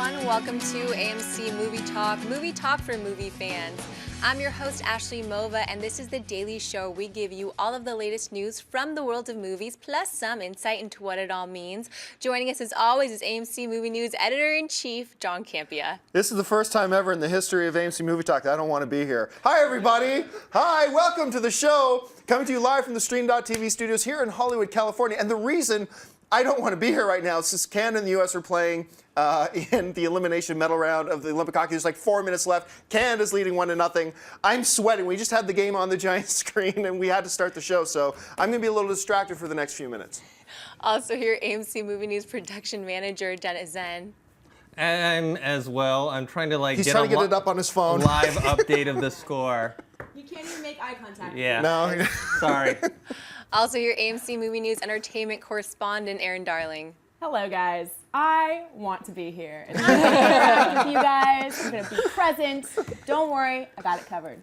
everyone. Welcome to AMC Movie Talk for movie fans. I'm your host, Ashley Mova, and this is the daily show. We give you all of the latest news from the world of movies, plus some insight into what it all means. Joining us as always is AMC Movie News Editor-in-Chief, John Campea. This is the first time ever in the history of AMC Movie Talk that I don't want to be here. Hi, everybody. Hi, welcome to the show. Coming to you live from the Stream.TV studios here in Hollywood, California. And the reason I don't want to be here right now is because Canada and the U.S. are playing in the elimination medal round of the Olympic hockey. There's like 4 minutes left. Canada's leading 1-0. I'm sweating. We just had the game on the giant screen and we had to start the show, so I'm going to be a little distracted for the next few minutes. Also here, AMC Movie News production manager, Dennis Zen. I'm as well. I'm trying to He's trying to get it up on his phone. Live update of the score. You can't even make eye contact. Yeah. No. Sorry. Also your AMC Movie News entertainment correspondent, Erin Darling. Hello, guys. I want to be here. And I'm going to interact with you guys. I'm going to be present. Don't worry, I got it covered.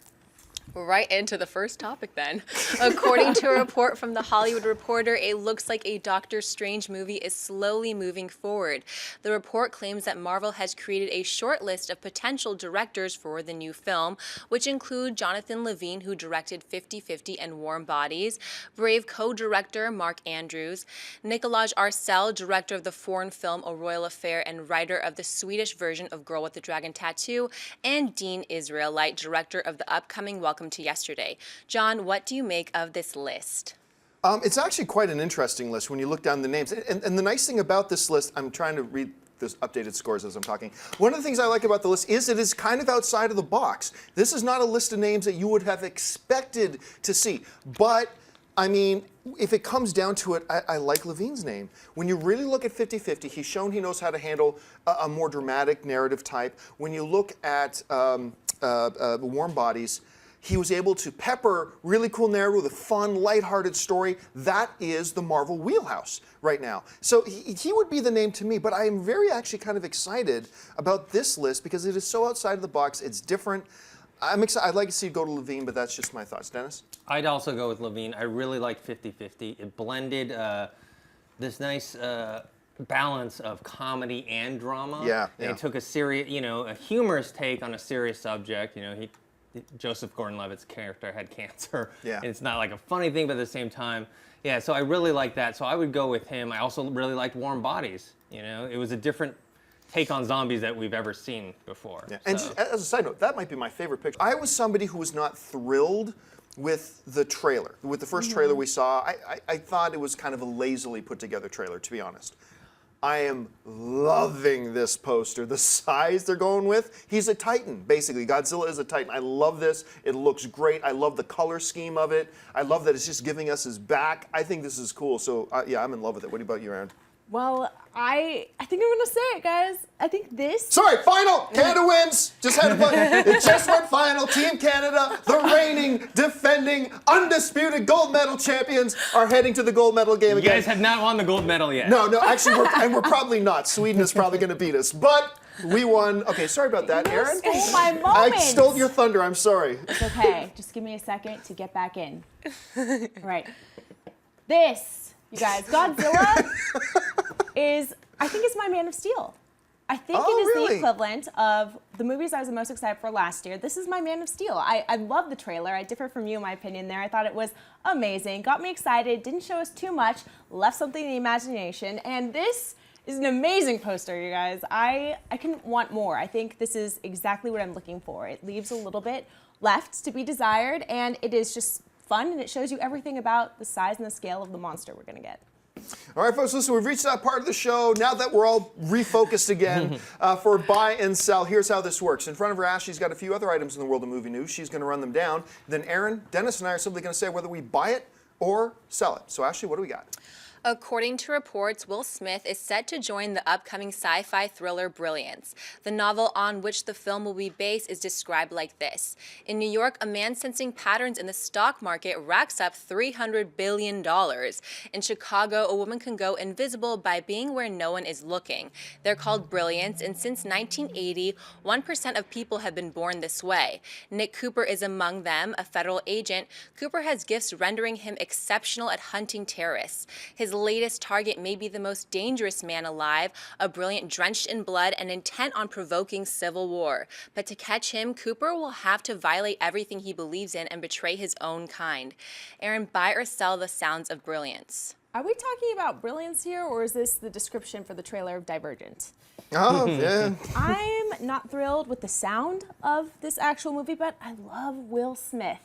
Right into the first topic then. According to a report from The Hollywood Reporter, it looks like a Doctor Strange movie is slowly moving forward. The report claims that Marvel has created a short list of potential directors for the new film, which include Jonathan Levine, who directed 50-50 and Warm Bodies, Brave co-director Mark Andrews, Nikolaj Arcel, director of the foreign film A Royal Affair and writer of the Swedish version of Girl with the Dragon Tattoo, and Dean Israelite, director of the upcoming Welcome to Yesterday. John, what do you make of this list? It's actually quite an interesting list when you look down the names. And the nice thing about this list, I'm trying to read those updated scores as I'm talking. One of the things I like about the list is it is kind of outside of the box. This is not a list of names that you would have expected to see. But, I mean, if it comes down to it, I like Levine's name. When you really look at 50-50, he's shown he knows how to handle a more dramatic narrative type. When you look at Warm Bodies, he was able to pepper really cool narrative with a fun, lighthearted story. That is the Marvel wheelhouse right now. So he would be the name to me, but I am very actually kind of excited about this list because it is so outside of the box. It's different. I'm excited. I'd like to see it go to Levine, but that's just my thoughts. Dennis? I'd also go with Levine. I really like 50-50. It blended this nice balance of comedy and drama. Yeah. And it took a serious, a humorous take on a serious subject. Joseph Gordon-Levitt's character had cancer. Yeah. And it's not like a funny thing, but at the same time, yeah, so I really like that. So I would go with him. I also really liked Warm Bodies. It was a different take on zombies that we've ever seen before. Yeah. And just as a side note, that might be my favorite picture. I was somebody who was not thrilled with the trailer. With the first trailer we saw, I thought it was kind of a lazily put together trailer, to be honest. I am loving this poster. The size they're going with. He's a Titan, basically. Godzilla is a Titan. I love this. It looks great. I love the color scheme of it. I love that it's just giving us his back. I think this is cool. So, yeah, I'm in love with it. What about you, Aaron? Well, I think I'm going to say it, guys. I think this... Sorry, final! Canada wins! Just had a button. It just went final. Team Canada, the reigning, defending, undisputed gold medal champions, are heading to the gold medal game again. You guys have not won the gold medal yet. No, actually, we're probably not. Sweden is probably going to beat us. But we won. Okay, sorry about that, Aaron. You stole my moment. I stole your thunder. I'm sorry. It's okay. Just give me a second to get back in. All right. This, you guys, Godzilla I think it's my Man of Steel. I think it is the equivalent of the movies I was the most excited for last year. This is my Man of Steel. I love the trailer. I differ from you in my opinion there. I thought it was amazing, got me excited, didn't show us too much, left something in the imagination, and this is an amazing poster, you guys. I couldn't want more. I think this is exactly what I'm looking for. It leaves a little bit left to be desired, and it is just fun, and it shows you everything about the size and the scale of the monster we're gonna get. All right, folks, listen, we've reached that part of the show. Now that we're all refocused again for buy and sell, here's how this works. In front of her, Ashley's got a few other items in the world of movie news. She's going to run them down. Then Aaron, Dennis, and I are simply going to say whether we buy it or sell it. So, Ashley, what do we got? According to reports, Will Smith is set to join the upcoming sci-fi thriller Brilliance. The novel on which the film will be based is described like this. In New York, a man sensing patterns in the stock market racks up $300 billion. In Chicago, a woman can go invisible by being where no one is looking. They're called Brilliance, and since 1980, 1% of people have been born this way. Nick Cooper is among them, a federal agent. Cooper has gifts rendering him exceptional at hunting terrorists. His latest target may be the most dangerous man alive, a brilliant drenched in blood and intent on provoking civil war. But to catch him, Cooper will have to violate everything he believes in and betray his own kind. Aaron, buy or sell the sounds of Brilliance? Are we talking about Brilliance here, or is this the description for the trailer of Divergent? Oh, yeah. I'm not thrilled with the sound of this actual movie, but I love Will Smith.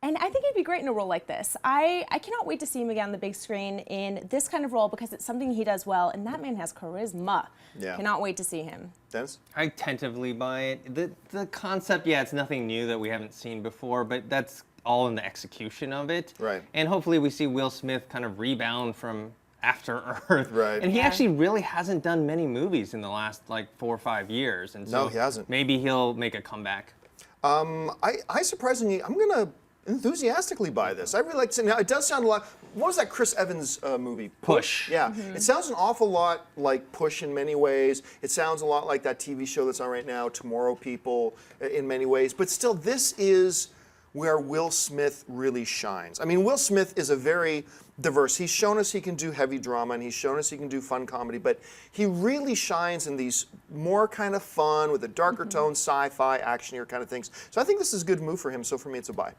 And I think he'd be great in a role like this. I cannot wait to see him again on the big screen in this kind of role because it's something he does well, and that man has charisma. Yeah. Cannot wait to see him. Dennis? I tentatively buy it. The concept, yeah, it's nothing new that we haven't seen before, but that's all in the execution of it. Right. And hopefully we see Will Smith kind of rebound from After Earth. Right. And he Yeah. actually really hasn't done many movies in the last like 4 or 5 years. And so No, he hasn't. Maybe he'll make a comeback. I surprisingly, I'm going to enthusiastically buy this. I really like to. Now, it does sound a lot. What was that Chris Evans movie? Push. Yeah. It sounds an awful lot like Push in many ways. It sounds a lot like that TV show that's on right now, Tomorrow People, in many ways. But still, this is where Will Smith really shines. I mean, Will Smith is a very diverse. He's shown us he can do heavy drama, and he's shown us he can do fun comedy, but he really shines in these more kind of fun, with a darker tone, sci-fi, actionier kind of things. So I think this is a good move for him, so for me it's a buy.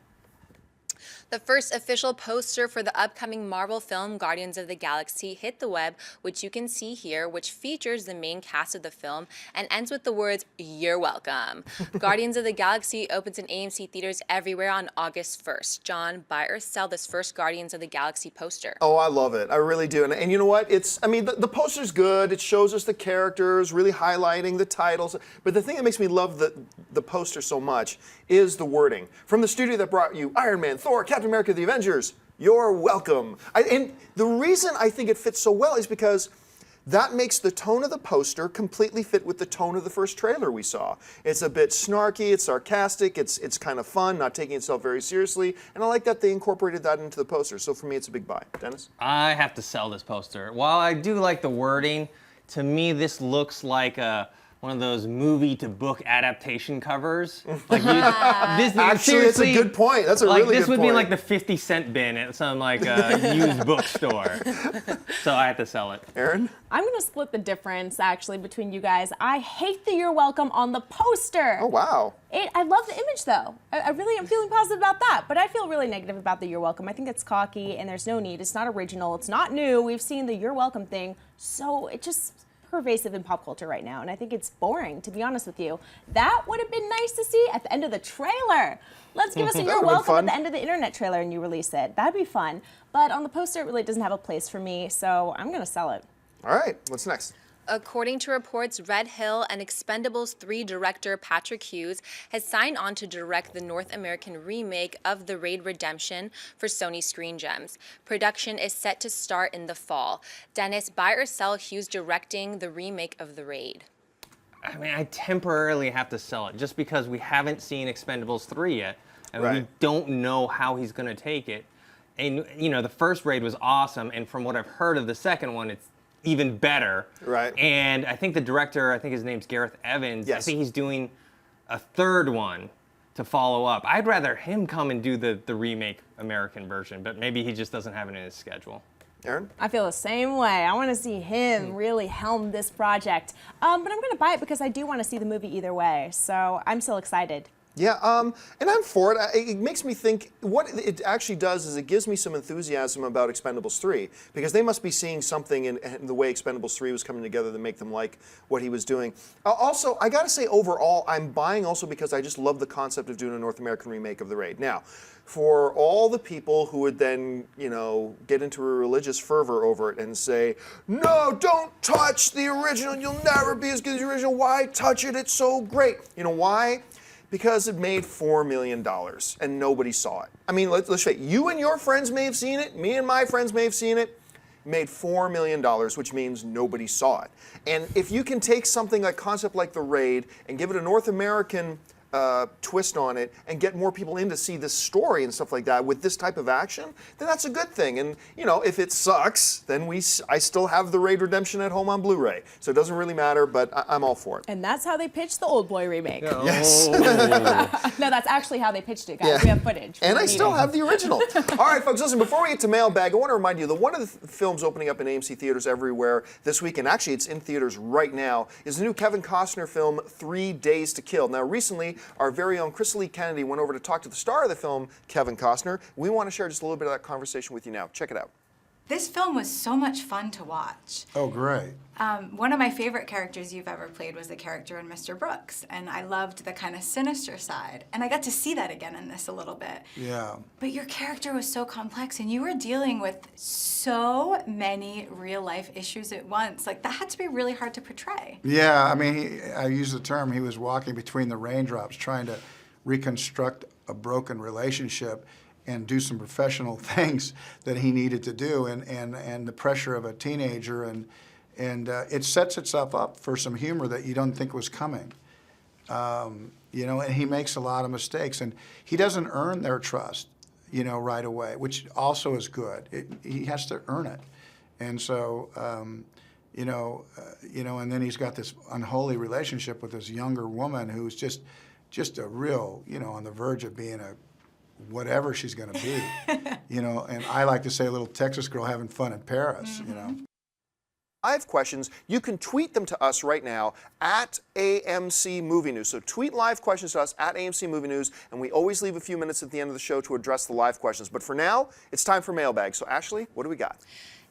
The first official poster for the upcoming Marvel film Guardians of the Galaxy hit the web, which you can see here, which features the main cast of the film and ends with the words, "You're welcome." Guardians of the Galaxy opens in AMC theaters everywhere on August 1st. John, buy or sell this first Guardians of the Galaxy poster? Oh, I love it. I really do. And you know what? I mean, the poster's good. It shows us the characters, really highlighting the titles. But the thing that makes me love the poster so much is the wording. From the studio that brought you Iron Man, Thor, Captain America, The Avengers, you're welcome. And the reason I think it fits so well is because that makes the tone of the poster completely fit with the tone of the first trailer we saw. It's a bit snarky, it's sarcastic, it's kind of fun, not taking itself very seriously, and I like that they incorporated that into the poster. So for me, it's a big buy. Dennis? I have to sell this poster. While I do like the wording, to me this looks like one of those movie to book adaptation covers. Like this, Actually, seriously, it's a good point. That's a like, really this good would point. be in like the 50-cent bin at some like used bookstore. So I have to sell it. Aaron? I'm going to split the difference, actually, between you guys. I hate the "You're welcome" on the poster. Oh, wow. I love the image, though. I really am feeling positive about that, but I feel really negative about the "You're welcome." I think it's cocky, and there's no need. It's not original. It's not new. We've seen the "You're welcome" thing, so it just pervasive in pop culture right now, and I think it's boring, to be honest with you. That would have been nice to see at the end of the trailer. Let's give us a "You're welcome" at the end of the internet trailer and you release it. That'd be fun. But on the poster, it really doesn't have a place for me, so I'm going to sell it. All right, what's next? According to reports, Red Hill and Expendables 3 director Patrick Hughes has signed on to direct the North American remake of The Raid Redemption for Sony Screen Gems. Production is set to start in the fall. Dennis, buy or sell Hughes directing the remake of The Raid? I mean, I temporarily have to sell it just because we haven't seen Expendables 3 yet, and we don't know how he's going to take it. And, you know, the first Raid was awesome, and from what I've heard of the second one, it's even better. Right. And I think the director, I think his name's Gareth Evans, I think he's doing a third one to follow up. I'd rather him come and do the remake American version, but maybe he just doesn't have it in his schedule. Aaron? I feel the same way. I want to see him really helm this project. But I'm going to buy it because I do want to see the movie either way, so I'm still excited. Yeah, and I'm for it. It makes me think, what it actually does is it gives me some enthusiasm about Expendables 3, because they must be seeing something in the way Expendables 3 was coming together to make them like what he was doing. Also, I gotta say, overall, I'm buying also because I just love the concept of doing a North American remake of The Raid. Now, for all the people who would then, you know, get into a religious fervor over it and say, no, don't touch the original, you'll never be as good as the original, why touch it, it's so great. You know why? Because it made $4 million and nobody saw it. I mean, let's face it, you and your friends may have seen it, me and my friends may have seen it. It made $4 million, which means nobody saw it. And if you can take something like concept like The Raid and give it a North American twist on it and get more people in to see this story and stuff like that with this type of action, then that's a good thing. And you know, if it sucks, then I still have the Raid Redemption at home on Blu-ray, so it doesn't really matter. But I'm all for it. And that's how they pitched the Old Boy remake. Oh. Yes. No, that's actually how they pitched it, guys. Yeah. We have footage. And I still have the original. All right, folks, listen, before we get to mailbag, I want to remind you that one of the films opening up in AMC theaters everywhere this week, and actually it's in theaters right now, is the new Kevin Costner film, 3 Days to Kill. Now, recently, our very own Crystal Lee Kennedy went over to talk to the star of the film, Kevin Costner. We want to share just a little bit of that conversation with you now. Check it out. This film was so much fun to watch. Oh, great. One of my favorite characters you've ever played was the character in Mr. Brooks, and I loved the kind of sinister side. And I got to see that again in this a little bit. Yeah. But your character was so complex, and you were dealing with so many real-life issues at once. Like, that had to be really hard to portray. Yeah, I mean, I use the term, he was walking between the raindrops trying to reconstruct a broken relationship and do some professional things that he needed to do, and the pressure of a teenager, and it sets itself up for some humor that you don't think was coming. You know, and he makes a lot of mistakes, and he doesn't earn their trust, you know, right away, which also is good. He has to earn it, and so you know, and then he's got this unholy relationship with this younger woman who's just a real, you know, on the verge of being a whatever she's going to be, you know, and I like to say a little Texas girl having fun in Paris, you know. Live questions, you can tweet them to us right now at AMC Movie News. So tweet live questions to us at AMC Movie News, and we always leave a few minutes at the end of the show to address the live questions. But for now, it's time for mailbag. So Ashley, what do we got?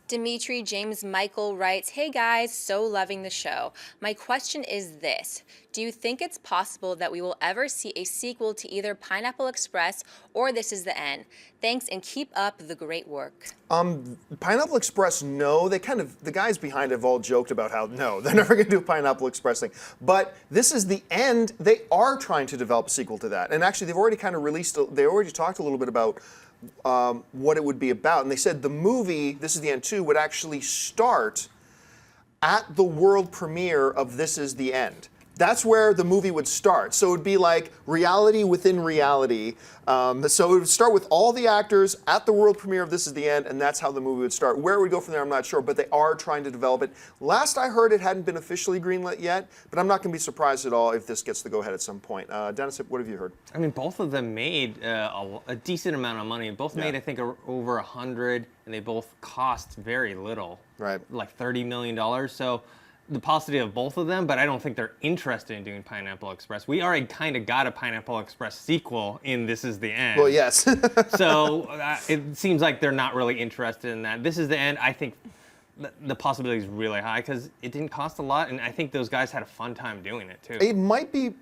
Dimitri James Michael writes, "Hey guys, so loving the show. My question is this. Do you think it's possible that we will ever see a sequel to either Pineapple Express or This Is the End? Thanks and keep up the great work." Pineapple Express, no. The guys behind it have all joked about how, no, they're never going to do a Pineapple Express thing. But This Is the End, they are trying to develop a sequel to that. And actually, they've already kind of they already talked a little bit about what it would be about. And they said the movie, This Is the End 2, would actually start at the world premiere of This Is the End. That's where the movie would start. So it would be like reality within reality. So it would start with all the actors at the world premiere of This Is the End, and that's how the movie would start. Where it would go from there, I'm not sure, but they are trying to develop it. Last I heard, it hadn't been officially greenlit yet, but I'm not going to be surprised at all if this gets the go-ahead at some point. Dennis, what have you heard? I mean, both of them made a decent amount of money. Both made, I think, over 100, and they both cost very little. Right. Like $30 million. So the possibility of both of them, but I don't think they're interested in doing Pineapple Express. We already kind of got a Pineapple Express sequel in This Is the End. Well, yes. So it seems like they're not really interested in that. This Is the End, I think the possibility is really high because it didn't cost a lot, and I think those guys had a fun time doing it too. It might be,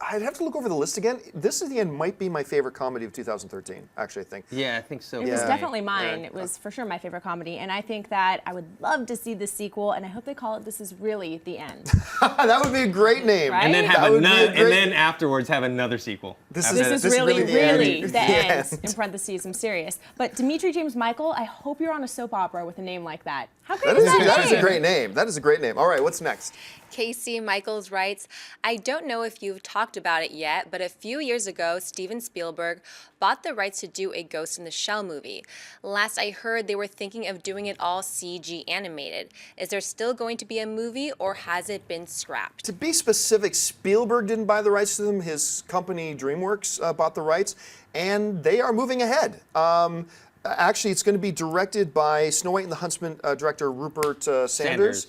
I'd have to look over the list again. This Is the End might be my favorite comedy of 2013, actually, I think. Yeah, I think so. It was Yeah. definitely mine. Yeah. It was for sure my favorite comedy, and I think that I would love to see the sequel, and I hope they call it This Is Really the End. That would be a great name. Right? And then have That would be a another, great- and then afterwards have another sequel. This After This that. is really, really end. the end, end. in parentheses, I'm serious. But Dimitri James Michael, I hope you're on a soap opera with a name like that. How great That is is, that that is a name? great name. That is a great name. All right, what's next? Casey Michaels writes, "I don't know if you've talked about it yet, but a few years ago, Steven Spielberg bought the rights to do a Ghost in the Shell movie. Last I heard, they were thinking of doing it all CG animated. Is there still going to be a movie, or has it been scrapped?" To be specific, Spielberg didn't buy the rights to them. His company DreamWorks bought the rights, and they are moving ahead. Actually, it's going to be directed by Snow White and the Huntsman director Rupert Sanders,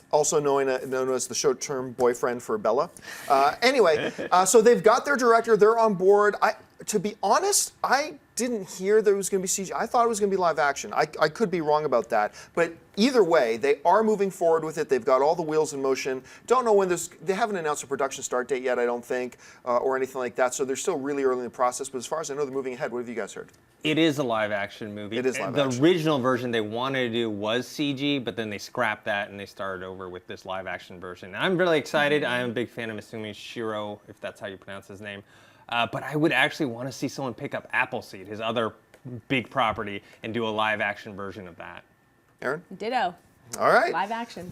also known as the short-term boyfriend for Bella. Anyway, so they've got their director. They're on board. To be honest, I didn't hear that it was going to be CG. I thought it was going to be live action. I could be wrong about that. But either way, they are moving forward with it. They've got all the wheels in motion. Don't know when they haven't announced a production start date yet, I don't think, or anything like that. So they're still really early in the process. But as far as I know, they're moving ahead. What have you guys heard? It is a live action movie. It is live the action. original version they wanted to do was CG, but then they scrapped that and they started over with this live action version. I'm really excited. I'm a big fan of Masumi Shiro, if that's how you pronounce his name. But I would actually want to see someone pick up Appleseed, his other big property, and do a live action version of that. Aaron? Ditto. All right. Live action.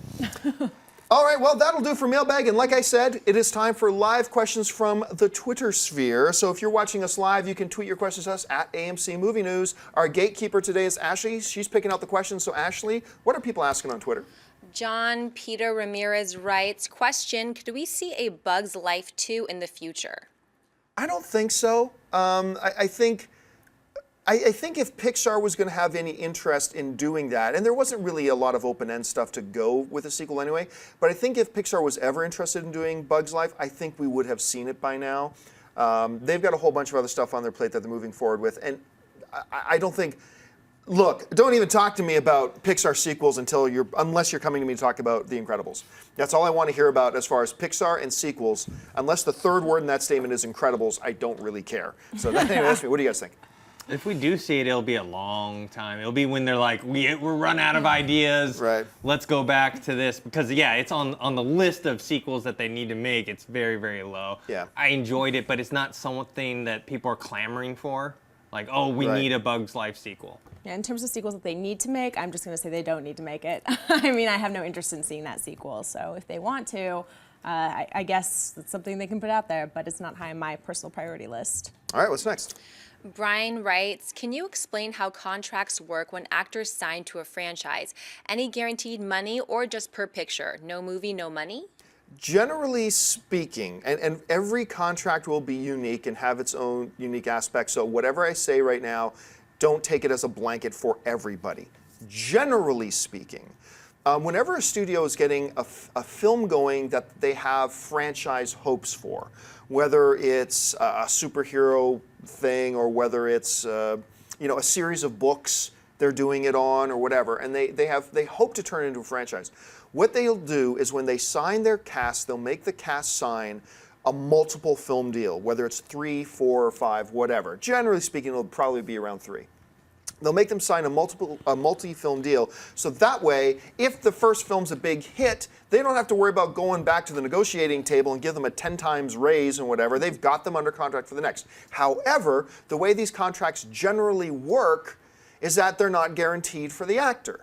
All right, well, that'll do for Mailbag. And like I said, it is time for live questions from the Twitter sphere. So if you're watching us live, you can tweet your questions to us at AMC Movie News. Our gatekeeper today is Ashley. She's picking out the questions. So Ashley, what are people asking on Twitter? John Peter Ramirez writes, question, could we see a Bug's Life 2 in the future? I don't think so. I think if Pixar was going to have any interest in doing that, and there wasn't really a lot of open-end stuff to go with a sequel anyway, but I think if Pixar was ever interested in doing Bug's Life, I think we would have seen it by now. They've got a whole bunch of other stuff on their plate that they're moving forward with, and I don't think... Look, don't even talk to me about Pixar sequels unless you're coming to me to talk about The Incredibles. That's all I want to hear about as far as Pixar and sequels. Unless the third word in that statement is Incredibles, I don't really care. So anyway, that's me. What do you guys think? If we do see it, it'll be a long time. It'll be when they're like, we're run out of ideas. Right. Let's go back to this. Because, yeah, it's on the list of sequels that they need to make. It's very, very low. Yeah. I enjoyed it, but it's not something that people are clamoring for. Like, oh, we need a Bug's Life sequel. Yeah, in terms of sequels that they need to make, I'm just going to say they don't need to make it. I mean, I have no interest in seeing that sequel. So if they want to, I guess it's something they can put out there, but it's not high on my personal priority list. All right, what's next? Brian writes, can you explain how contracts work when actors sign to a franchise? Any guaranteed money or just per picture? No movie, no money? Generally speaking, and every contract will be unique and have its own unique aspects, so whatever I say right now, don't take it as a blanket for everybody. Generally speaking, whenever a studio is getting a film going that they have franchise hopes for, whether it's a superhero thing or whether it's a series of books they're doing it on or whatever, and they hope to turn it into a franchise. What they'll do is when they sign their cast, they'll make the cast sign a multiple film deal, whether it's 3, 4, or 5, whatever. Generally speaking, it'll probably be around 3. They'll make them sign a multi-film deal, so that way, if the first film's a big hit, they don't have to worry about going back to the negotiating table and give them a 10 times raise and whatever. They've got them under contract for the next. However, the way these contracts generally work is that they're not guaranteed for the actor.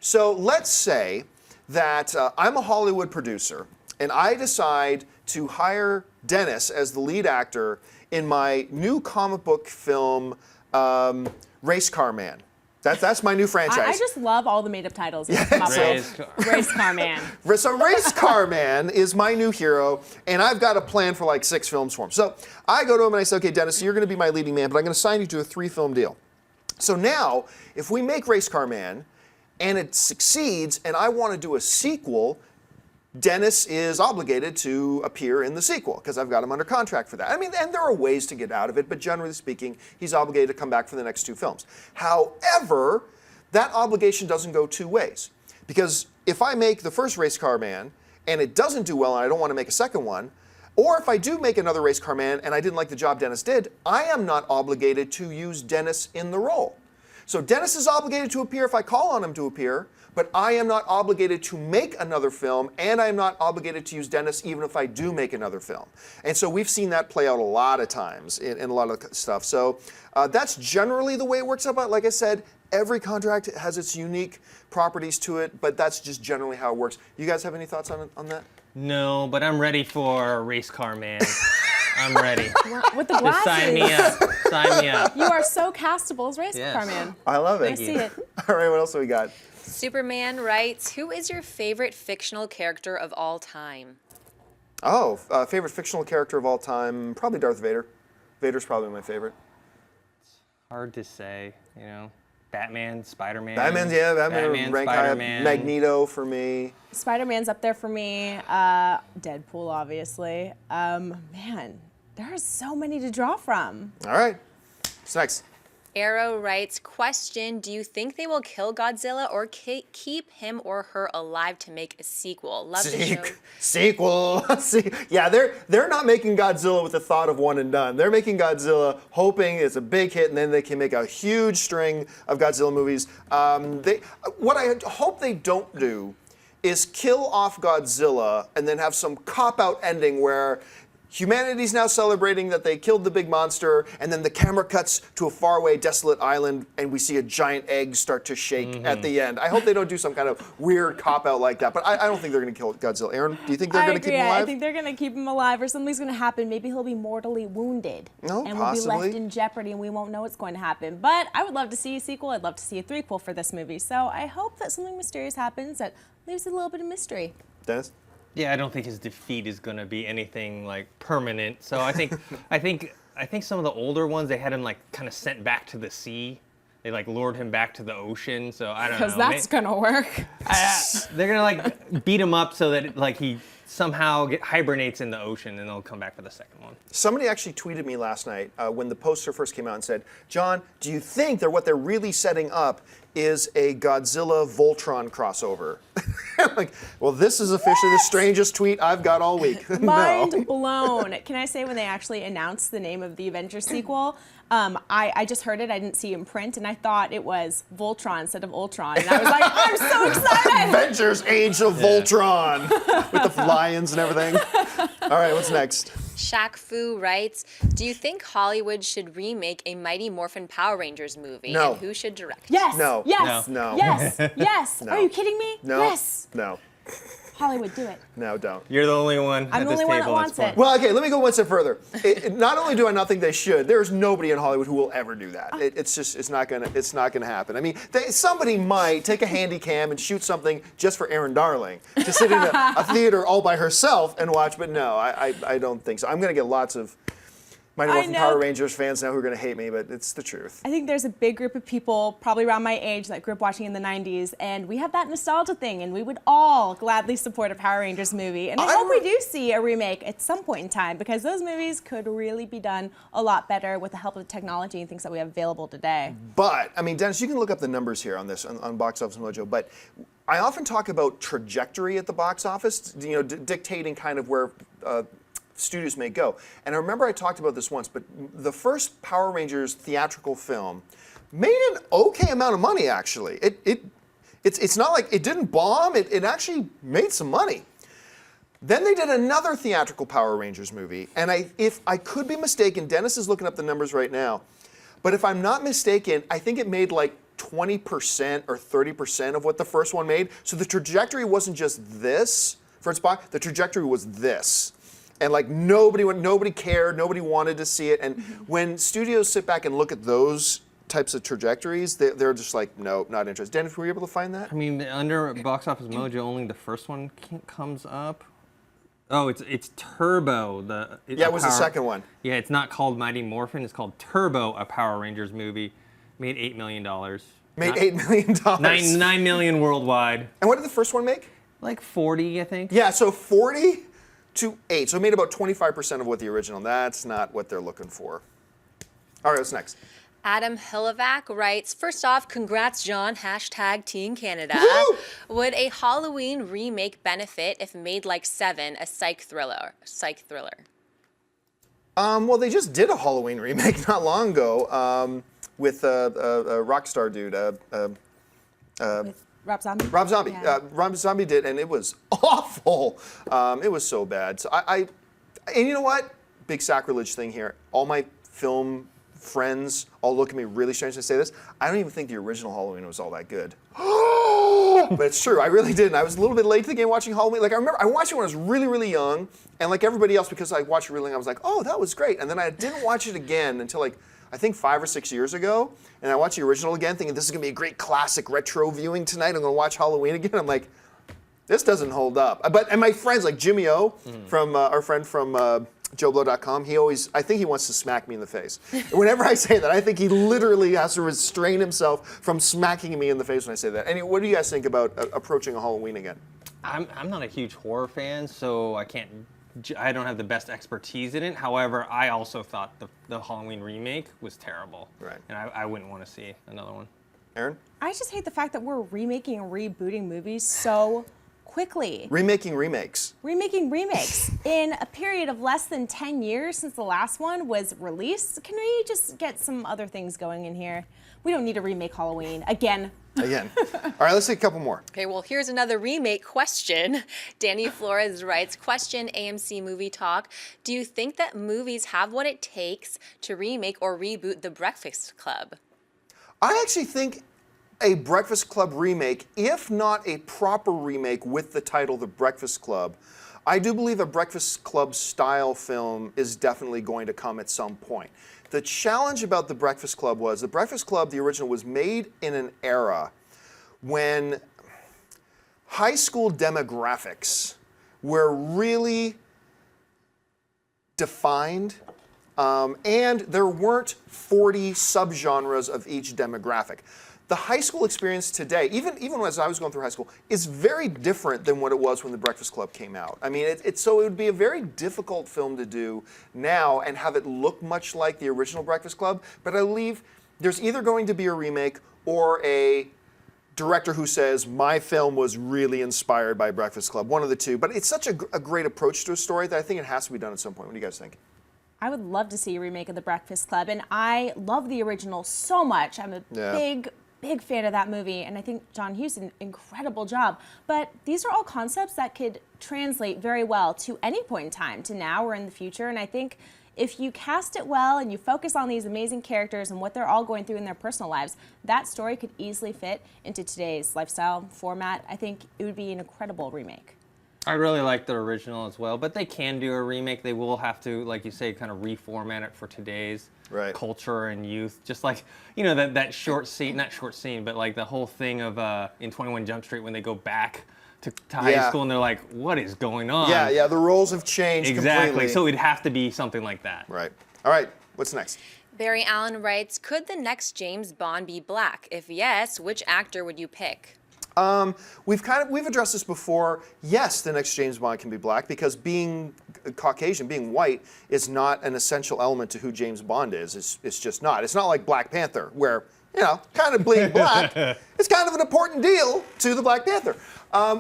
So let's say that I'm a Hollywood producer, and I decide to hire Dennis as the lead actor in my new comic book film, Race Car Man. That's my new franchise. I just love all the made-up titles that come up with. Race Car Man. So Race Car Man is my new hero, and I've got a plan for like 6 films for him. So I go to him and I say, okay, Dennis, you're going to be my leading man, but I'm going to sign you to a 3-film deal. So now, if we make Race Car Man, and it succeeds, and I want to do a sequel, Dennis is obligated to appear in the sequel because I've got him under contract for that. I mean, and there are ways to get out of it, but generally speaking, he's obligated to come back for the next 2 films. However, that obligation doesn't go 2 ways, because if I make the first Race Car Man and it doesn't do well and I don't want to make a second one, or if I do make another Race Car Man and I didn't like the job Dennis did, I am not obligated to use Dennis in the role. So Dennis is obligated to appear if I call on him to appear, but I am not obligated to make another film, and I am not obligated to use Dennis even if I do make another film. And so we've seen that play out a lot of times in a lot of stuff. So that's generally the way it works out. But like I said, every contract has its unique properties to it, but that's just generally how it works. You guys have any thoughts on that? No, but I'm ready for Race Car Man. I'm ready. With the glasses. Sign me up. Sign me up. You are so castable as Race Yes. Car Man. I love it. I see it. All right, what else do we got? Superman writes, who is your favorite fictional character of all time? Oh, favorite fictional character of all time? Probably Darth Vader. Vader's probably my favorite. Hard to say, you know. Batman, Spider-Man. Batman rank high up. Spider-Man. Magneto for me. Spider-Man's up there for me. Deadpool, obviously. Man, there are so many to draw from. All right, what's next? Arrow writes, question, do you think they will kill Godzilla or keep him or her alive to make a sequel? Love the show. Sequel. Yeah, they're not making Godzilla with the thought of one and done. They're making Godzilla hoping it's a big hit and then they can make a huge string of Godzilla movies. What I hope they don't do is kill off Godzilla and then have some cop-out ending where Humanity's now celebrating that they killed the big monster, and then the camera cuts to a faraway, desolate island, and we see a giant egg start to shake at the end. I hope they don't do some kind of weird cop-out like that, but I don't think they're going to kill Godzilla. Aaron, do you think they're going to keep him alive? I think they're going to keep him alive, or something's going to happen. Maybe he'll be mortally wounded. No, and possibly. we'll be left in jeopardy, and we won't know what's going to happen. But I would love to see a sequel. I'd love to see a threequel for this movie. So I hope that something mysterious happens that leaves a little bit of mystery. Dennis? Yeah, I don't think his defeat is going to be anything like permanent. So I think I think some of the older ones, they had him like kind of sent back to the sea. They like lured him back to the ocean. So I don't know. Because that's going to work. They're gonna like beat him up so that like he somehow hibernates in the ocean, and they'll come back for the second one. Somebody actually tweeted me last night when the poster first came out and said, John, do you think that what they're really setting up is a Godzilla Voltron crossover? I'm like, well, this is officially the strangest tweet I've got all week. Mind blown. Can I say when they actually announced the name of the Avengers sequel, I just heard it, I didn't see it in print, and I thought it was Voltron instead of Ultron. And I was like, I'm so excited! Avengers Age of Voltron with the lions and everything. All right, what's next? Shaq Fu writes, do you think Hollywood should remake a Mighty Morphin Power Rangers movie? No. And who should direct? Yes! No. Yes! No. Yes! Yes! No. Are you kidding me? No. Yes! No. Hollywood, do it. No, don't. You're the only one I'm at the this only one that table wants that's it. Well, okay, let me go one step further. Not only do I not think they should, there's nobody in Hollywood who will ever do that. It's not gonna happen. I mean, somebody might take a handy cam and shoot something just for Erin Darling to sit in a theater all by herself and watch, but no, I don't think so. I'm gonna get lots of Mighty Morphin Power Rangers fans now who are gonna hate me, but it's the truth. I think there's a big group of people, probably around my age, that grew up watching in the 90s, and we have that nostalgia thing, and we would all gladly support a Power Rangers movie. And I hope we do see a remake at some point in time, because those movies could really be done a lot better with the help of technology and things that we have available today. But, I mean, Dennis, you can look up the numbers here on this, on Box Office Mojo, but I often talk about trajectory at the box office, you know, dictating kind of where studios may go. And I remember I talked about this once, but the first Power Rangers theatrical film made an okay amount of money, actually. It's not like it didn't bomb, it actually made some money. Then they did another theatrical Power Rangers movie, and if I could be mistaken, Dennis is looking up the numbers right now, but if I'm not mistaken, I think it made like 20% or 30% of what the first one made. So the trajectory wasn't just this for its box, the trajectory was this. And like nobody cared, nobody wanted to see it. And when studios sit back and look at those types of trajectories, they're just like, no, not interested. Dennis, were you able to find that? I mean, under Box Office Mojo, only the first one comes up. Oh, it's Turbo. Yeah, it was the second one. Yeah, it's not called Mighty Morphin. It's called Turbo, a Power Rangers movie. Made $8 million. Made $8 million. 9 million worldwide. And what did the first one make? Like 40, I think. Yeah, so 40 to 8. So it made about 25% of what the original. That's not what they're looking for. All right, what's next? Adam Hilovac writes, first off, congrats, John, # Teen Canada. Woo! Would a Halloween remake benefit if made like Seven, a psych thriller? Well, they just did a Halloween remake not long ago with a rock star dude. Rob Zombie? Rob Zombie. Yeah. Rob Zombie did, and it was awful. It was so bad. So and you know what? Big sacrilege thing here. All my film friends all look at me really strange to say this. I don't even think the original Halloween was all that good. But it's true. I really didn't. I was a little bit late to the game watching Halloween. Like I remember, I watched it when I was really, really young, and like everybody else, because I watched it really young, I was like, oh, that was great. And then I didn't watch it again until like I think 5 or 6 years ago, and I watched the original again, thinking this is gonna be a great classic retro viewing tonight. I'm gonna watch Halloween again. I'm like, this doesn't hold up. And my friends like Jimmy O, from our friend from JoeBlow.com, I think he wants to smack me in the face. And whenever I say that, I think he literally has to restrain himself from smacking me in the face when I say that. Anyway, what do you guys think about approaching a Halloween again? I'm not a huge horror fan, so I don't have the best expertise in it. However, I also thought the Halloween remake was terrible. Right. And I wouldn't want to see another one. Aaron? I just hate the fact that we're remaking and rebooting movies so quickly. Remaking remakes. Remaking remakes in a period of less than 10 years since the last one was released. Can we just get some other things going in here? We don't need to remake Halloween again. Again. All right, let's take a couple more. Okay, well, here's another remake question. Danny Flores writes, question AMC Movie Talk. Do you think that movies have what it takes to remake or reboot The Breakfast Club? I actually think a Breakfast Club remake, if not a proper remake with the title The Breakfast Club, I do believe a Breakfast Club style film is definitely going to come at some point. The challenge about The Breakfast Club was, The Breakfast Club, the original, was made in an era when high school demographics were really defined, and there weren't 40 subgenres of each demographic. The high school experience today, even as I was going through high school, is very different than what it was when The Breakfast Club came out. I mean, so it would be a very difficult film to do now and have it look much like the original Breakfast Club, but I believe there's either going to be a remake or a director who says, my film was really inspired by Breakfast Club, one of the two. But it's such a great approach to a story that I think it has to be done at some point. What do you guys think? I would love to see a remake of The Breakfast Club, and I love the original so much. I'm a big fan of that movie, and I think John Hughes did an incredible job. But these are all concepts that could translate very well to any point in time, to now or in the future, and I think if you cast it well and you focus on these amazing characters and what they're all going through in their personal lives, that story could easily fit into today's lifestyle format. I think it would be an incredible remake. I really like the original as well, but they can do a remake. They will have to, like you say, kind of reformat it for today's culture and youth. Just like, you know, that short scene, not short scene, but like the whole thing of in 21 Jump Street when they go back to high school and they're like, what is going on? Yeah, the roles have changed completely. So it'd have to be something like that. Right. All right, what's next? Barry Allen writes, could the next James Bond be black? If yes, which actor would you pick? We've addressed this before. Yes, the next James Bond can be black because being Caucasian, being white, is not an essential element to who James Bond is. It's just not. It's not like Black Panther, where, you know, kind of being black is kind of an important deal to the Black Panther.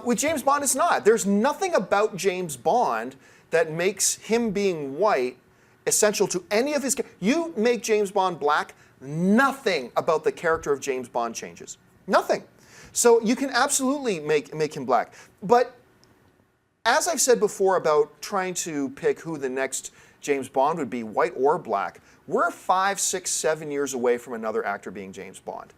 With James Bond, it's not. There's nothing about James Bond that makes him being white essential to any of his. You make James Bond black, nothing about the character of James Bond changes. Nothing. So you can absolutely make him black. But as I've said before about trying to pick who the next James Bond would be, white or black, we're 5, 6, 7 years away from another actor being James Bond.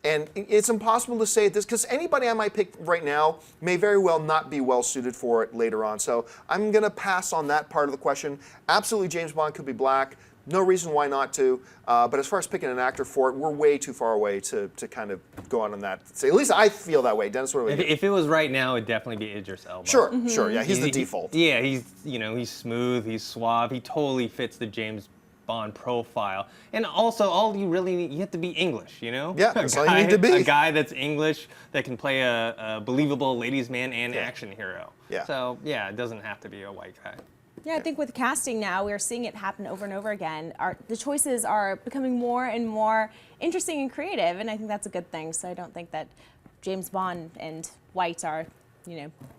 And it's impossible to say this because anybody I might pick right now may very well not be well suited for it later on. So I'm going to pass on that part of the question. Absolutely, James Bond could be black. No reason why not to. But as far as picking an actor for it, we're way too far away to kind of go on that. Say, at least I feel that way. Dennis, what do you think? If it was right now, it'd definitely be Idris Elba. Sure, sure. Yeah, he's the default. Yeah, he's smooth, he's suave. He totally fits the James Bond profile. And also, all you really need, you have to be English, you know? Yeah, that's all you need to be. A guy that's English that can play a believable ladies' man and action hero. Yeah. So, yeah, it doesn't have to be a white guy. Yeah, I think with casting now, we're seeing it happen over and over again. The choices are becoming more and more interesting and creative, and I think that's a good thing. So I don't think that James Bond and white are,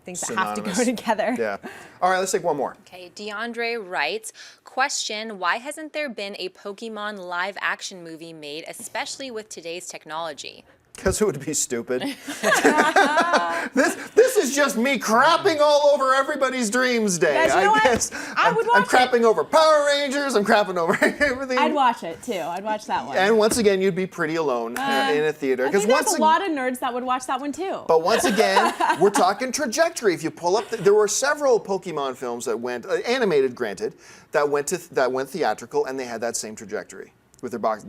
things that have to go together. Yeah. All right, let's take one more. Okay, DeAndre writes, question, why hasn't there been a Pokemon live action movie made, especially with today's technology? Because it would be stupid. This is just me crapping all over everybody's dreams day. Guys, you know what? I would watch I'm crapping over Power Rangers. I'm crapping over everything. I'd watch it too. I'd watch that one. And once again, you'd be pretty alone in a theater. I think there's a lot of nerds that would watch that one too. But once again, we're talking trajectory. If you pull up, there were several Pokemon films that went animated, granted, that went theatrical, and they had that same trajectory. With their box,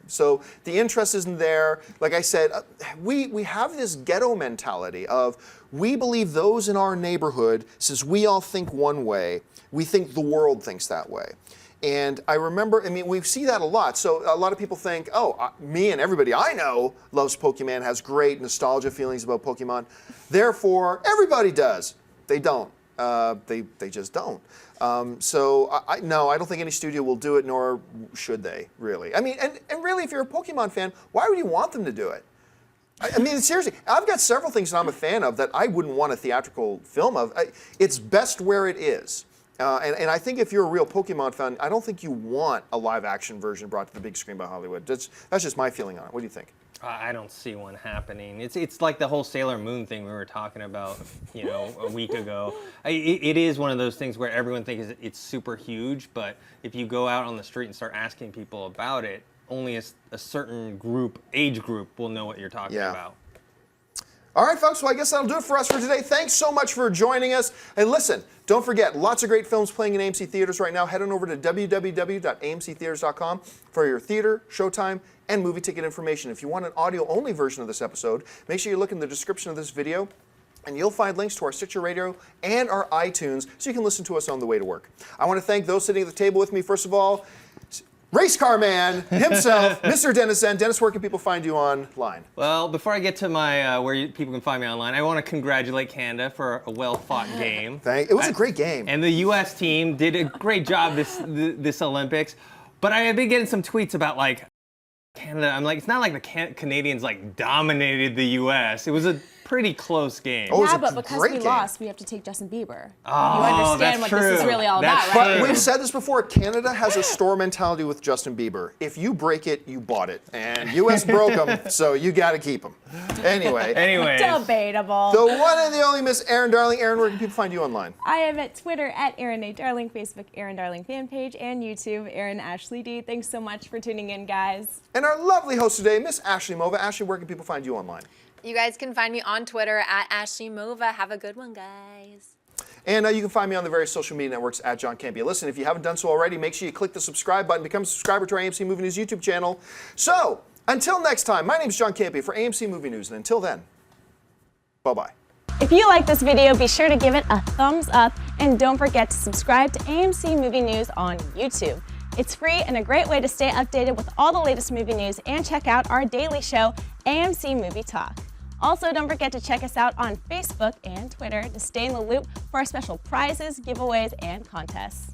so the interest isn't there. Like I said, we have this ghetto mentality of we believe those in our neighborhood, since we all think one way, we think the world thinks that way. And I remember, we see that a lot. So a lot of people think, me and everybody I know loves Pokemon, has great nostalgia feelings about Pokemon. Therefore, everybody does. They don't. They just don't. So no, I don't think any studio will do it, nor should they, really. And really, if you're a Pokemon fan, why would you want them to do it? I mean, seriously, I've got several things that I'm a fan of that I wouldn't want a theatrical film of. It's best where it is. And I think if you're a real Pokemon fan, I don't think you want a live-action version brought to the big screen by Hollywood. That's just my feeling on it. What do you think? I don't see one happening. It's like the whole Sailor Moon thing we were talking about, a week ago. It is one of those things where everyone thinks it's super huge, but if you go out on the street and start asking people about it, only a certain age group will know what you're talking about. All right, folks, well, I guess that'll do it for us for today. Thanks so much for joining us. And listen, don't forget, lots of great films playing in AMC theaters right now. Head on over to www.amctheaters.com for your theater, showtime, and movie ticket information. If you want an audio-only version of this episode, make sure you look in the description of this video, and you'll find links to our Stitcher Radio and our iTunes so you can listen to us on the way to work. I want to thank those sitting at the table with me. First of all, Race Car Man himself, Mr. Dennis N. Dennis, where can people find you online? Well, before I get to my people can find me online, I want to congratulate Canada for a well-fought game. It was a great game. And the U.S. team did a great job this Olympics. But I have been getting some tweets about Canada. I'm like, it's not like the Canadians dominated the U.S. It was a pretty close game. Oh, yeah, but because we lost, we have to take Justin Bieber. Oh, you understand that's what true. this is really all That's about, right? But we've said this before, Canada has a store mentality with Justin Bieber. If you break it, you bought it. And U.S. broke him, so you got to keep him. Anyway. Debatable. The one and the only Miss Erin Darling. Erin, where can people find you online? I am at Twitter at Erin A. Darling, Facebook Erin Darling fan page, and YouTube Erin Ashley D. Thanks so much for tuning in, guys. And our lovely host today, Miss Ashley Mova. Ashley, where can people find you online? You guys can find me on Twitter at Ashley Mova. Have a good one, guys. And you can find me on the various social media networks at John Campia. Listen, if you haven't done so already, make sure you click the subscribe button, become a subscriber to our AMC Movie News YouTube channel. So, until next time, my name is John Campia for AMC Movie News, and until then, bye-bye. If you like this video, be sure to give it a thumbs up, and don't forget to subscribe to AMC Movie News on YouTube. It's free and a great way to stay updated with all the latest movie news and check out our daily show, AMC Movie Talk. Also, don't forget to check us out on Facebook and Twitter to stay in the loop for our special prizes, giveaways, and contests.